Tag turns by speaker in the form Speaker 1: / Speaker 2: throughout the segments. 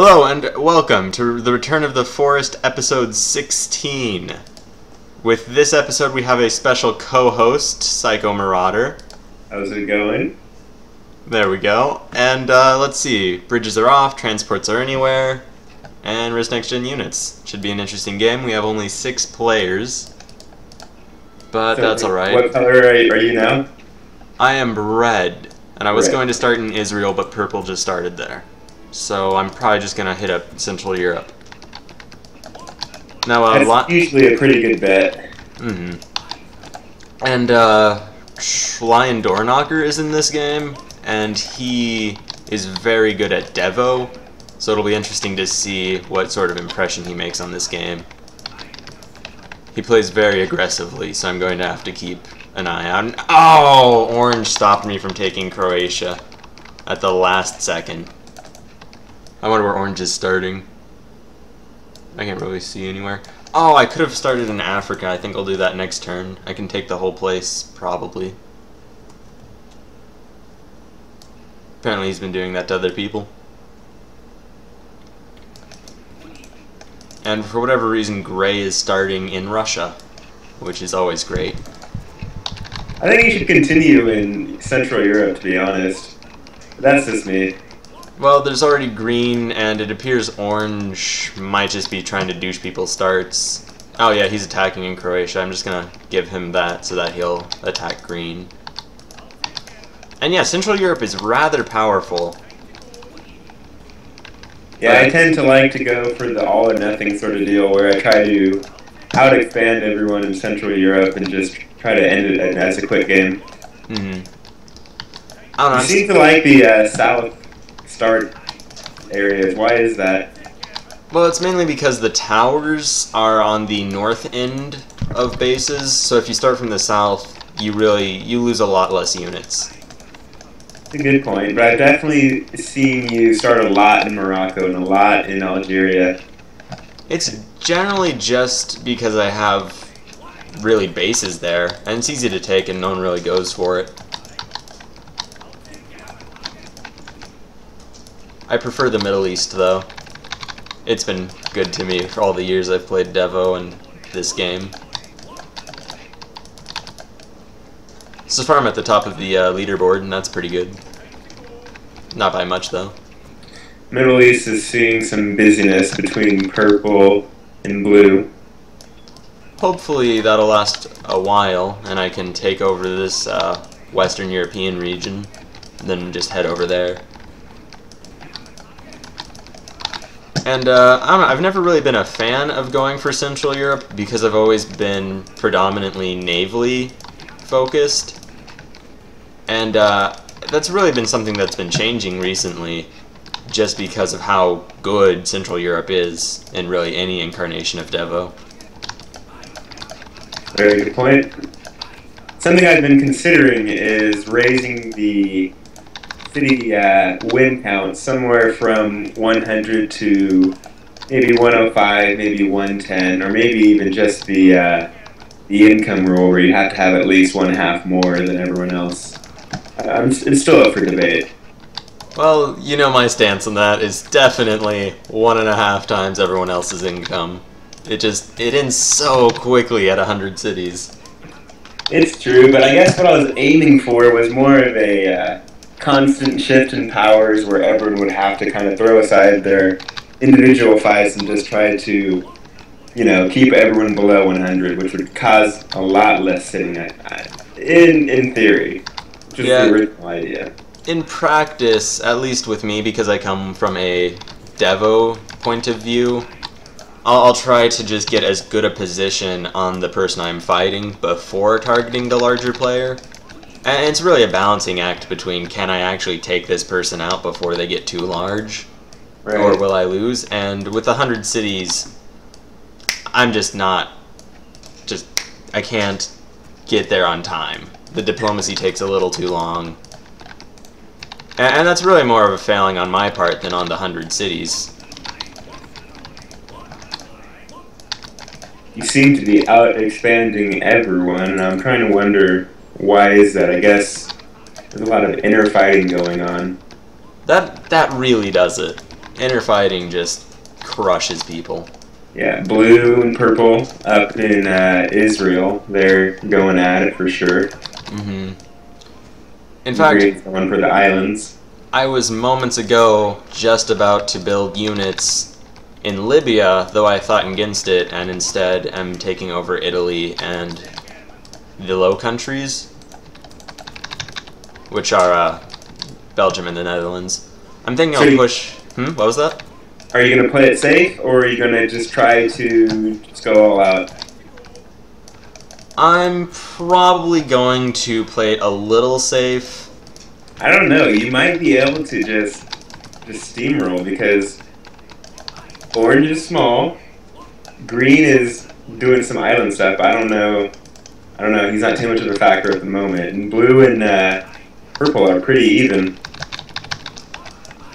Speaker 1: Hello and welcome to the Return of the Forest, episode 16. With this episode we have a special co-host, Psycomarauder.
Speaker 2: How's it going?
Speaker 1: There we go. And let's see, bridges are off, transports are anywhere, and risk next gen units. Should be an interesting game. We have only 6 players, but so that's alright.
Speaker 2: What color are you now?
Speaker 1: I am red, and I was
Speaker 2: Red.
Speaker 1: going to start in Israel, but purple just started there. So I'm probably just going to hit up Central Europe. Now,
Speaker 2: That's usually a pretty good bet.
Speaker 1: And Lion Doorknocker is in this game, and he is very good at Devo, so it'll be interesting to see what sort of impression he makes on this game. He plays very aggressively, so I'm going to have to keep an eye on. Oh! Orange stopped me from taking Croatia at the last second. I wonder where Orange is starting. I can't really see anywhere. Oh, I could have started in Africa. I think I'll do that next turn. I can take the whole place, probably. Apparently he's been doing that to other people. And for whatever reason, Gray is starting in Russia, which is always great.
Speaker 2: I think you should continue in Central Europe, to be honest. But that's just me.
Speaker 1: Well, there's already green, and it appears orange might just be trying to douche people's starts. Oh yeah, he's attacking in Croatia. I'm just gonna give him that so that he'll attack green. And yeah, Central Europe is rather powerful.
Speaker 2: Yeah, I tend to like to go for the all-or-nothing sort of deal where I try to out-expand everyone in Central Europe and just try to end it as a quick game.
Speaker 1: I don't know.
Speaker 2: You seem to like the south start areas. Why is that?
Speaker 1: Well, it's mainly because the towers are on the north end of bases, so if you start from the south, you lose a lot less units.
Speaker 2: That's a good point, but I've definitely seen you start a lot in Morocco and a lot in Algeria.
Speaker 1: It's generally just because I have really bases there, and it's easy to take and no one really goes for it. I prefer the Middle East, though. It's been good to me for all the years I've played Devo and this game. So far I'm at the top of the leaderboard, and that's pretty good. Not by much, though.
Speaker 2: Middle East is seeing some busyness between purple and blue.
Speaker 1: Hopefully that'll last a while, and I can take over this Western European region, and then just head over there. And I don't know, I've never really been a fan of going for Central Europe because I've always been predominantly navally focused. And that's really been something that's been changing recently just because of how good Central Europe is in really any incarnation of Devo.
Speaker 2: Very good point. Something I've been considering is raising the city win count somewhere from 100 to maybe 105, maybe 110, or maybe even just the income rule where you have to have at least 1/2 more than everyone else. It's still up for debate.
Speaker 1: Well, you know my stance on that is definitely 1.5 times everyone else's income. It ends so quickly at 100 cities.
Speaker 2: It's true, but I guess what I was aiming for was more of a constant shift in powers where everyone would have to kind of throw aside their individual fights and just try to, you know, keep everyone below 100, which would cause a lot less sitting in theory, which is the original idea.
Speaker 1: In practice, at least with me, because I come from a Devo point of view, I'll try to just get as good a position on the person I'm fighting before targeting the larger player. And it's really a balancing act between can I actually take this person out before they get too large, or will I lose? And with 100 cities, I'm just not, I can't get there on time. The diplomacy takes a little too long. And that's really more of a failing on my part than on the 100 cities.
Speaker 2: You seem to be out-expanding everyone, and I'm trying to wonder why is that. I guess there's a lot of inner fighting going on.
Speaker 1: That really does it. Interfighting just crushes people.
Speaker 2: Yeah, blue and purple up in Israel. They're going at it for sure.
Speaker 1: Mm-hmm. In fact,
Speaker 2: going for the islands.
Speaker 1: I was moments ago just about to build units in Libya, though I thought against it, and instead am taking over Italy and the Low Countries, which are Belgium and the Netherlands. I'm thinking I'll push... What was that?
Speaker 2: Are you going to play it safe, or are you going to just try to just go all out?
Speaker 1: I'm probably going to play it a little safe.
Speaker 2: I don't know. You might be able to just steamroll, because orange is small, green is doing some island stuff. I don't know. He's not too much of a factor at the moment. And blue and purple are pretty even.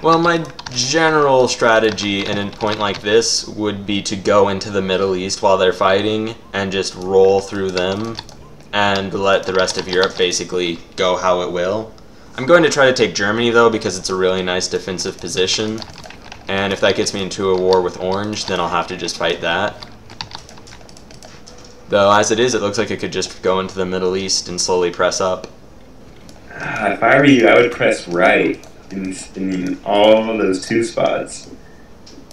Speaker 1: Well, my general strategy in a point like this would be to go into the Middle East while they're fighting and just roll through them and let the rest of Europe basically go how it will. I'm going to try to take Germany, though, because it's a really nice defensive position. And if that gets me into a war with Orange, then I'll have to just fight that. Though, as it is, it looks like I could just go into the Middle East and slowly press up.
Speaker 2: If I were you, I would press right in all of those 2 spots.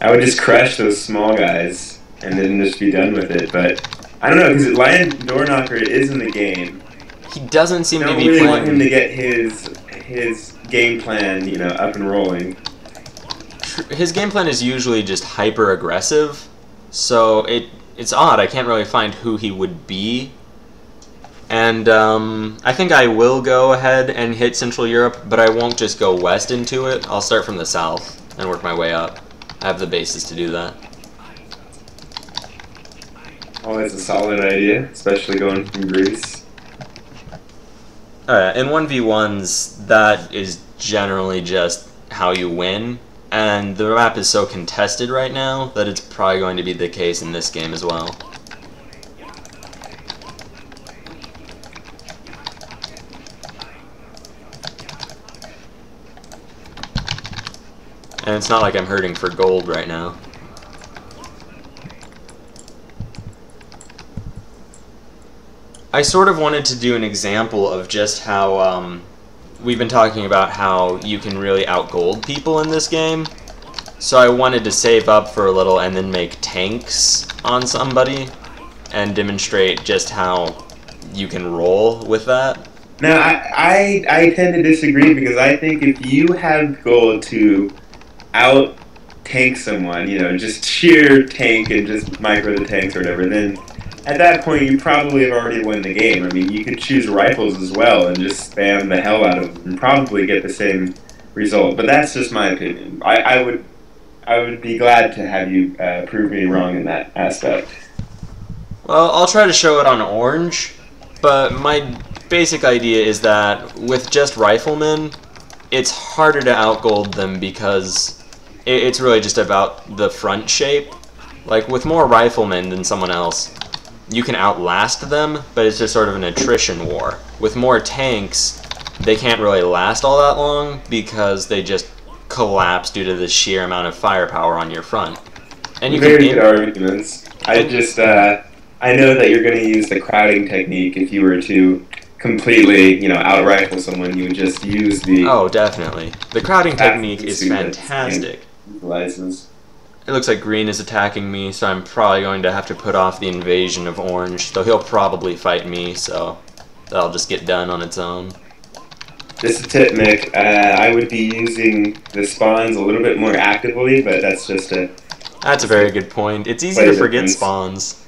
Speaker 2: I would just crush those small guys and then just be done with it. But I don't know, because Lion Doorknocker is in the game.
Speaker 1: He doesn't seem to be
Speaker 2: playing. I don't really want him to get his game plan, up and rolling.
Speaker 1: His game plan is usually just hyper aggressive, so it's odd. I can't really find who he would be. And I think I will go ahead and hit Central Europe, but I won't just go west into it. I'll start from the south and work my way up. I have the bases to do that.
Speaker 2: Always a solid idea, especially going from Greece.
Speaker 1: In 1v1s, that is generally just how you win. And the map is so contested right now that it's probably going to be the case in this game as well. And it's not like I'm hurting for gold right now. I sort of wanted to do an example of just how we've been talking about how you can really outgold people in this game. So I wanted to save up for a little and then make tanks on somebody and demonstrate just how you can roll with that.
Speaker 2: Now, I tend to disagree, because I think if you have gold to out-tank someone, just sheer tank and just micro the tanks or whatever, then at that point you probably have already won the game. I mean, you could choose rifles as well and just spam the hell out of them and probably get the same result. But that's just my opinion. I would be glad to have you prove me wrong in that aspect.
Speaker 1: Well, I'll try to show it on orange, but my basic idea is that with just riflemen, it's harder to outgold them because it's really just about the front shape. Like, with more riflemen than someone else, you can outlast them, but it's just sort of an attrition war. With more tanks, they can't really last all that long because they just collapse due to the sheer amount of firepower on your front. And you
Speaker 2: Very good arguments. I know that you're going to use the crowding technique if you were to completely, out-rifle someone. You would just use the...
Speaker 1: Oh, definitely. The crowding technique is fantastic.
Speaker 2: License.
Speaker 1: It looks like green is attacking me, so I'm probably going to have to put off the invasion of orange, though he'll probably fight me, so that'll just get done on its own.
Speaker 2: Just a tip, Mick. I would be using the spawns a little bit more actively, but that's just a...
Speaker 1: That's a very good point. It's easy to forget spawns.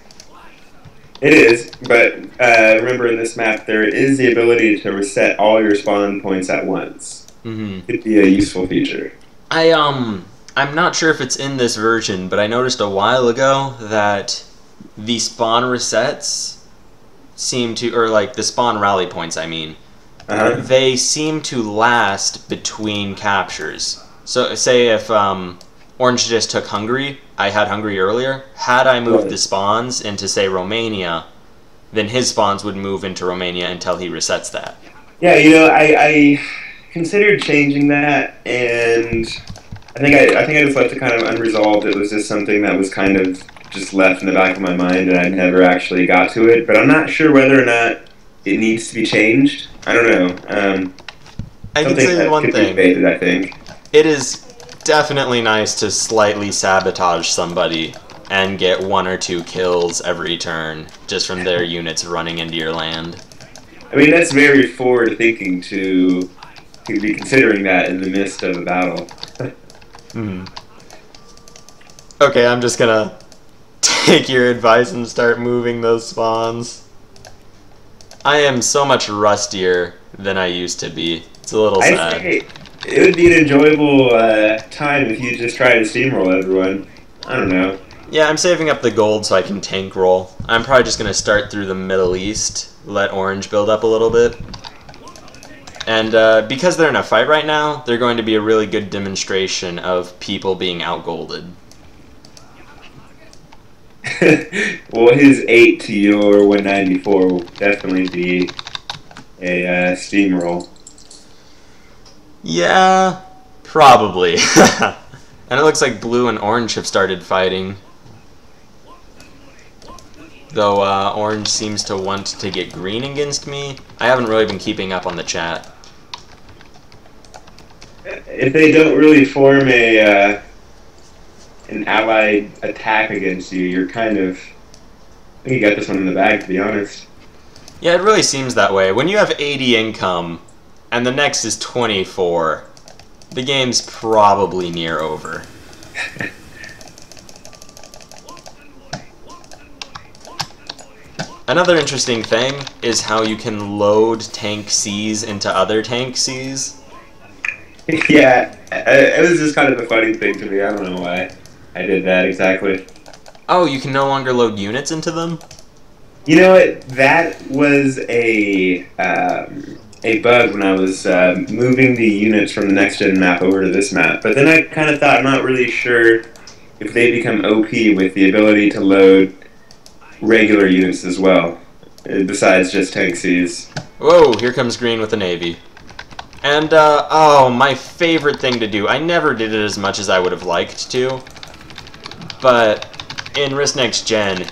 Speaker 2: It is, but remember in this map there is the ability to reset all your spawn points at once.
Speaker 1: Mm-hmm.
Speaker 2: It'd be a useful feature.
Speaker 1: I'm not sure if it's in this version, but I noticed a while ago that the spawn resets seem to, or like the spawn rally points, I mean, they seem to last between captures. So say if Orange just took Hungary, I had Hungary earlier, had I moved the spawns into, say, Romania, then his spawns would move into Romania until he resets that.
Speaker 2: Yeah, I considered changing that, and I think I just left it kind of unresolved. It was just something that was kind of just left in the back of my mind, and I never actually got to it. But I'm not sure whether or not it needs to be changed. I don't know.
Speaker 1: I can
Speaker 2: Something
Speaker 1: say
Speaker 2: that
Speaker 1: one
Speaker 2: could be
Speaker 1: thing.
Speaker 2: debated, I think.
Speaker 1: It is definitely nice to slightly sabotage somebody and get 1 or 2 kills every turn just from their units running into your land.
Speaker 2: I mean, that's very forward thinking to be considering that in the midst of a battle.
Speaker 1: Okay, I'm just gonna take your advice and start moving those spawns. I am so much rustier than I used to be. It's a little
Speaker 2: I'd
Speaker 1: sad.
Speaker 2: say it would be an enjoyable time if you just try to steamroll everyone. I don't know.
Speaker 1: Yeah, I'm saving up the gold so I can tank roll. I'm probably just gonna start through the Middle East, let orange build up a little bit. And because they're in a fight right now, they're going to be a really good demonstration of people being outgolded.
Speaker 2: Well, his 8 to your 194 will definitely be a steamroll.
Speaker 1: Yeah, probably. And it looks like blue and orange have started fighting. Though orange seems to want to get green against me. I haven't really been keeping up on the chat.
Speaker 2: If they don't really form an allied attack against you, you're kind of... I think you got this one in the bag, to be honest.
Speaker 1: Yeah, it really seems that way. When you have 80 income, and the next is 24, the game's probably near over. Another interesting thing is how you can load tank Cs into other tank Cs.
Speaker 2: Yeah, it was just kind of a funny thing to me. I don't know why I did that exactly.
Speaker 1: Oh, you can no longer load units into them?
Speaker 2: You know what? That was a bug when I was moving the units from the next gen map over to this map. But then I kind of thought, I'm not really sure if they become OP with the ability to load regular units as well, besides just tank Cs.
Speaker 1: Whoa, here comes green with the navy. And, oh, my favorite thing to do. I never did it as much as I would have liked to, but in Risk Next Gen,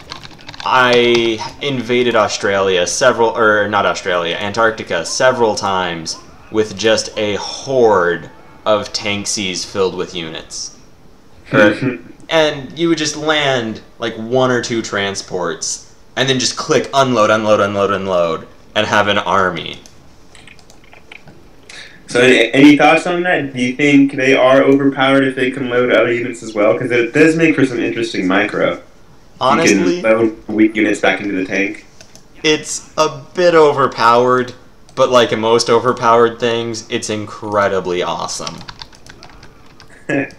Speaker 1: I invaded Australia Antarctica several times with just a horde of tank Cs filled with units. And you would just land like 1 or 2 transports, and then just click unload, unload, unload, unload, and have an army.
Speaker 2: So any thoughts on that? Do you think they are overpowered if they can load other units as well? Because it does make for some interesting micro.
Speaker 1: Honestly,
Speaker 2: you can load weak units back into the tank.
Speaker 1: It's a bit overpowered, but like most overpowered things, it's incredibly awesome.
Speaker 2: At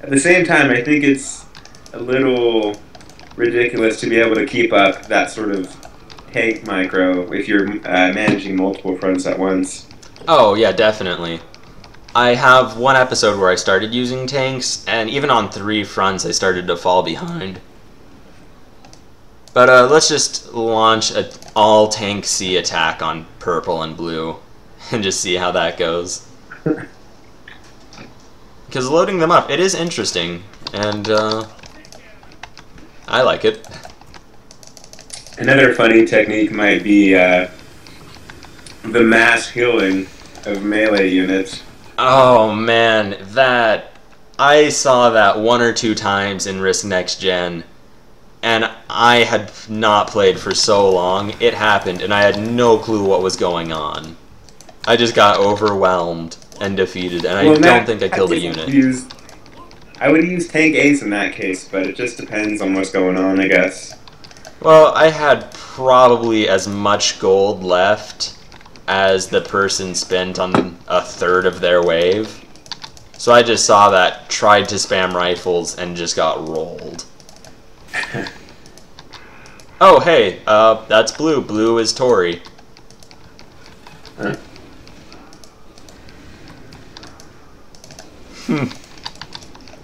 Speaker 2: the same time, I think it's a little ridiculous to be able to keep up that sort of tank micro if you're managing multiple fronts at once.
Speaker 1: Oh, yeah, definitely. I have one episode where I started using tanks, and even on 3 fronts I started to fall behind. But let's just launch an all-tank C attack on purple and blue, and just see how that goes. Because loading them up, it is interesting, and I like it.
Speaker 2: Another funny technique might be the mass healing of melee units.
Speaker 1: Oh man, I saw that 1 or 2 times in Risk Next Gen, and I had not played for so long. It happened, and I had no clue what was going on. I just got overwhelmed and defeated, and I don't think I killed a unit.
Speaker 2: I would use tank ace in that case, but it just depends on what's going on, I guess.
Speaker 1: Well, I had probably as much gold left as the person spent on a third of their wave. So I just saw that, tried to spam rifles, and just got rolled. Oh, hey, that's blue. Blue is Tory.
Speaker 2: Huh.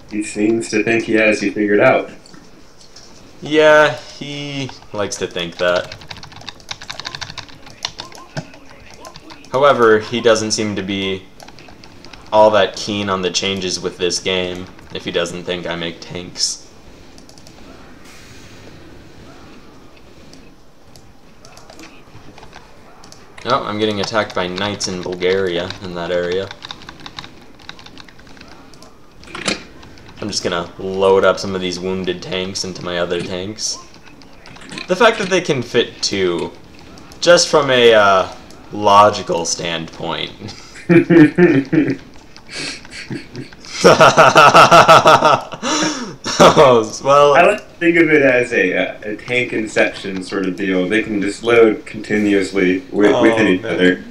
Speaker 2: He seems to think he has you figured out.
Speaker 1: Yeah, he likes to think that. However, he doesn't seem to be all that keen on the changes with this game if he doesn't think I make tanks. Oh, I'm getting attacked by knights in Bulgaria in that area. I'm just gonna load up some of these wounded tanks into my other tanks. The fact that they can fit two, just from a logical standpoint. Oh, well,
Speaker 2: I like to think of it as a tank inception sort of deal. They can just load continuously within each other.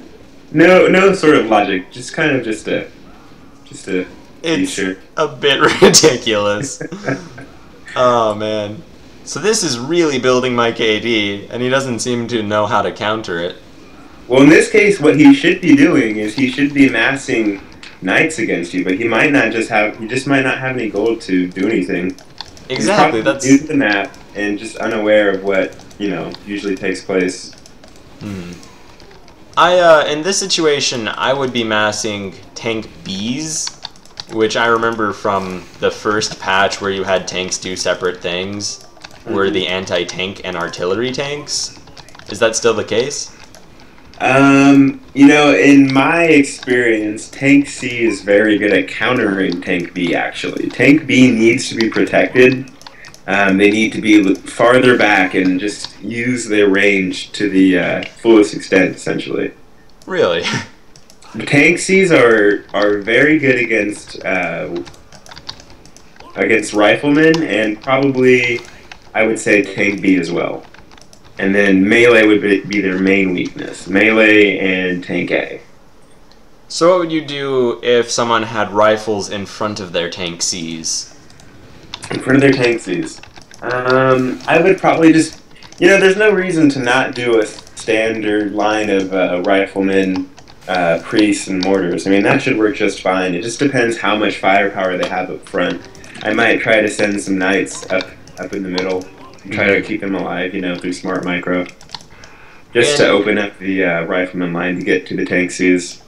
Speaker 2: No sort of logic. Just kind of just a
Speaker 1: it's
Speaker 2: feature.
Speaker 1: a bit ridiculous. Oh man. So this is really building my KD, and he doesn't seem to know how to counter it.
Speaker 2: Well, in this case, what he should be doing is he should be massing knights against you, but he just might not have any gold to do anything.
Speaker 1: Exactly,
Speaker 2: He's
Speaker 1: that's
Speaker 2: new to the map and just unaware of what, usually takes place.
Speaker 1: in this situation, I would be massing tank Bs, which I remember from the first patch where you had tanks do separate things, were the anti-tank and artillery tanks. Is that still the case?
Speaker 2: In my experience, Tank C is very good at countering Tank B, actually. Tank B needs to be protected. They need to be farther back and just use their range to the fullest extent, essentially.
Speaker 1: Really?
Speaker 2: Tank Cs are very good against riflemen, and probably, I would say, Tank B as well. And then melee would be their main weakness. Melee and Tank A.
Speaker 1: So what would you do if someone had rifles in front of their tank Cs?
Speaker 2: In front of their tank Cs? I would probably just... there's no reason to not do a standard line of riflemen, priests, and mortars. I mean, that should work just fine. It just depends how much firepower they have up front. I might try to send some knights up in the middle. Try to keep them alive, through smart micro. Just to open up the rifleman line to get to the tank Cs.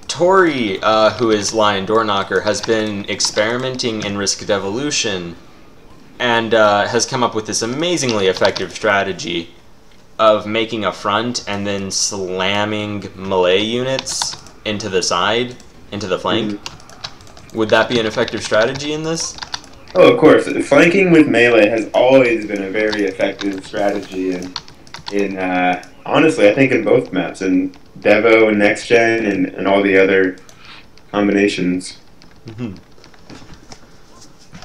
Speaker 1: Tori, who is Lion Doorknocker, has been experimenting in Risk of Devolution and has come up with this amazingly effective strategy of making a front and then slamming melee units into the side, into the flank. Would that be an effective strategy in this?
Speaker 2: Oh, of course. Flanking with melee has always been a very effective strategy in honestly, I think in both maps, in Devo and Next Gen and all the other combinations.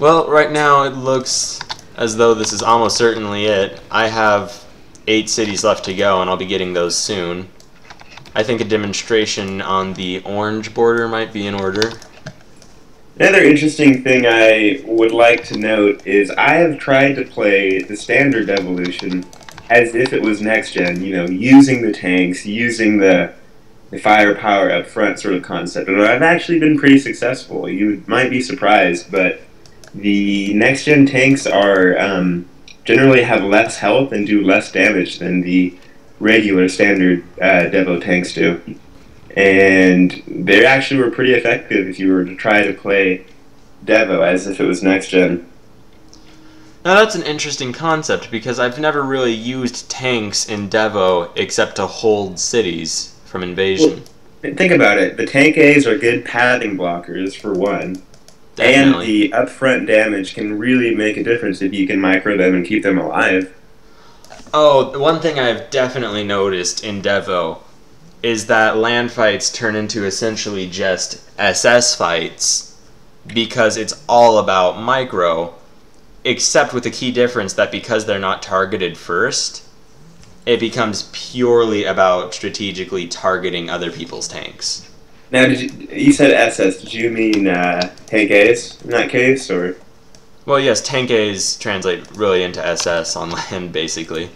Speaker 1: Well, right now it looks as though this is almost certainly it. I have 8 cities left to go, and I'll be getting those soon. I think a demonstration on the orange border might be in order.
Speaker 2: Another interesting thing I would like to note is I have tried to play the standard Devolution as if it was Next Gen, using the tanks, using the firepower up front sort of concept. And I've actually been pretty successful. You might be surprised, but the Next Gen tanks are generally have less health and do less damage than the regular standard Devo tanks do. And they actually were pretty effective if you were to try to play Devo as if it was Next Gen.
Speaker 1: Now that's an interesting concept, because I've never really used tanks in Devo except to hold cities from invasion.
Speaker 2: Well, think about it. The tank A's are good padding blockers, for one.
Speaker 1: Definitely.
Speaker 2: And the upfront damage can really make a difference if you can micro them and keep them alive.
Speaker 1: Oh, one thing I've definitely noticed in Devo is that land fights turn into essentially just SS fights because it's all about micro, except with the key difference that because they're not targeted first, it becomes purely about strategically targeting other people's tanks.
Speaker 2: Now, you said SS, did you mean tank A's in that case, or?
Speaker 1: Well, yes, tank A's translate really into SS on land, basically.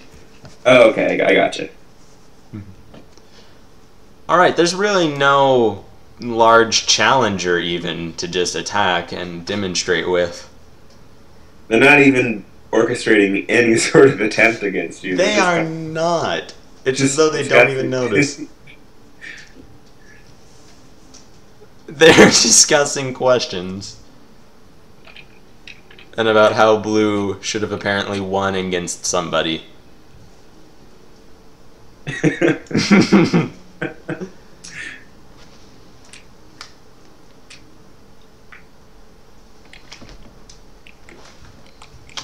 Speaker 2: Oh, okay, I gotcha.
Speaker 1: Alright, there's really no large challenger even to just attack and demonstrate with.
Speaker 2: They're not even orchestrating any sort of attempt against you.
Speaker 1: They are not. It's as though they don't even notice. They're discussing questions. And about how blue should have apparently won against somebody.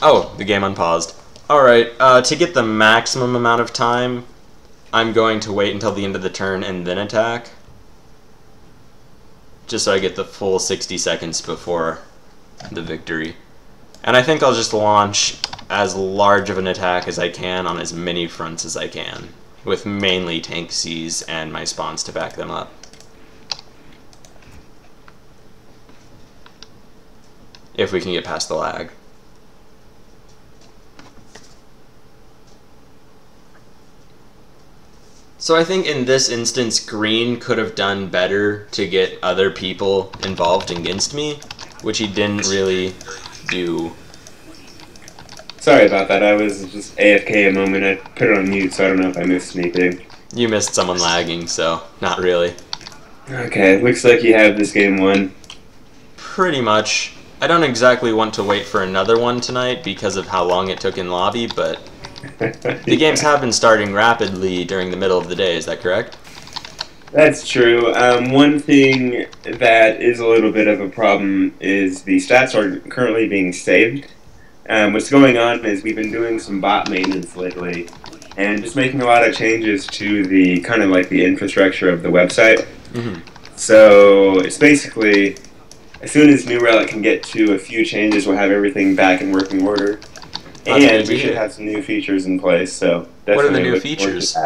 Speaker 1: Oh, the game unpaused. Alright, to get the maximum amount of time, I'm going to wait until the end of the turn and then attack. Just so I get the full 60 seconds before the victory. And I think I'll just launch as large of an attack as I can on as many fronts as I can, with mainly tank Cs and my spawns to back them up. If we can get past the lag. So I think in this instance, green could have done better to get other people involved against me, which he didn't really do.
Speaker 2: Sorry about that, I was just AFK a moment. I put it on mute, so I don't know if I missed anything.
Speaker 1: You missed someone lagging, so not really.
Speaker 2: Okay, looks like you have this game won.
Speaker 1: Pretty much. I don't exactly want to wait for another one tonight because of how long it took in lobby, but the games have been starting rapidly during the middle of the day, is that correct?
Speaker 2: That's true. One thing that is a little bit of a problem is the stats are currently being saved. What's going on is we've been doing some bot maintenance lately and just making a lot of changes to the kind of like the infrastructure of the website.
Speaker 1: Mm-hmm.
Speaker 2: So it's basically, as soon as New Relic can get to a few changes, we'll have everything back in working order. And we should have some new features in place, so definitely.
Speaker 1: What are the new features?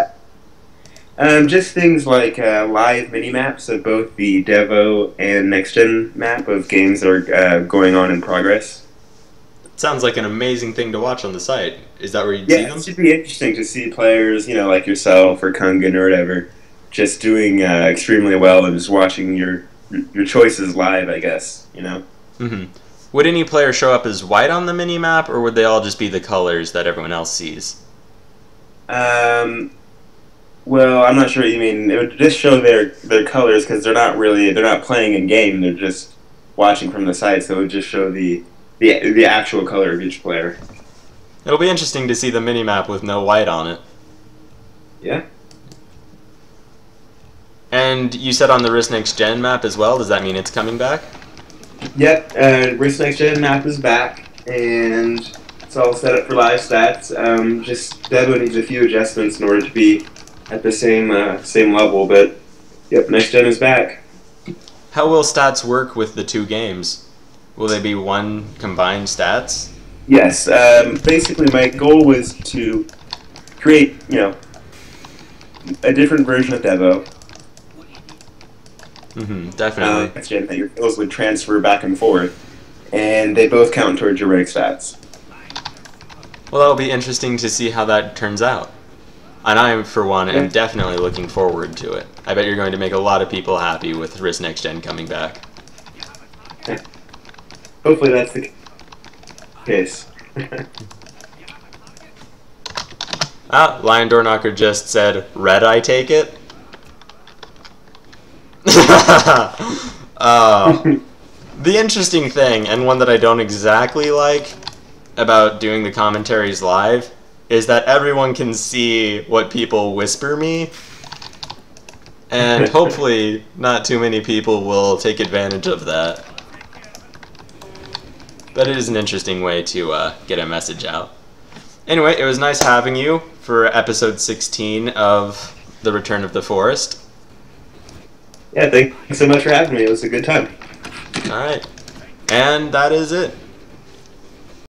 Speaker 2: Just things like live mini-maps of both the Devo and Next-Gen map of games that are going on in progress.
Speaker 1: Sounds like an amazing thing to watch on the site. Is that where you'd see them?
Speaker 2: Yeah, it should be interesting to see players, like yourself or Kungan or whatever, just doing extremely well and just watching your choices live, I guess,
Speaker 1: Mm-hmm. Would any player show up as white on the mini-map, or would they all just be the colors that everyone else sees?
Speaker 2: Well, I'm not sure what you mean. It would just show their colors because they're not playing in game. They're just watching from the side, so it would just show the actual color of each player.
Speaker 1: It'll be interesting to see the mini-map with no white on it.
Speaker 2: Yeah.
Speaker 1: And you said on the Risk Next Gen map as well. Does that mean it's coming back?
Speaker 2: Yep, Risk Next Gen map is back, and it's all set up for live stats. Just Devo needs a few adjustments in order to be at the same level, but yep, Next Gen is back.
Speaker 1: How will stats work with the two games? Will they be one combined stats?
Speaker 2: Yes, basically my goal was to create, a different version of Devo.
Speaker 1: Mm-hmm, definitely.
Speaker 2: Next Gen, that your kills would transfer back and forth, and they both count towards your rank stats.
Speaker 1: Well, that'll be interesting to see how that turns out. And I, for one, am definitely looking forward to it. I bet you're going to make a lot of people happy with Risk Next Gen coming back.
Speaker 2: Hopefully that's the case.
Speaker 1: Lion Doorknocker just said, "Red, I take it." The interesting thing, and one that I don't exactly like about doing the commentaries live, is that everyone can see what people whisper me, and hopefully not too many people will take advantage of that. But it is an interesting way to get a message out. Anyway, it was nice having you for episode 16 of The Return of the Forest.
Speaker 2: Yeah, thanks so much for having me. It was a good time.
Speaker 1: Alright. And that is it.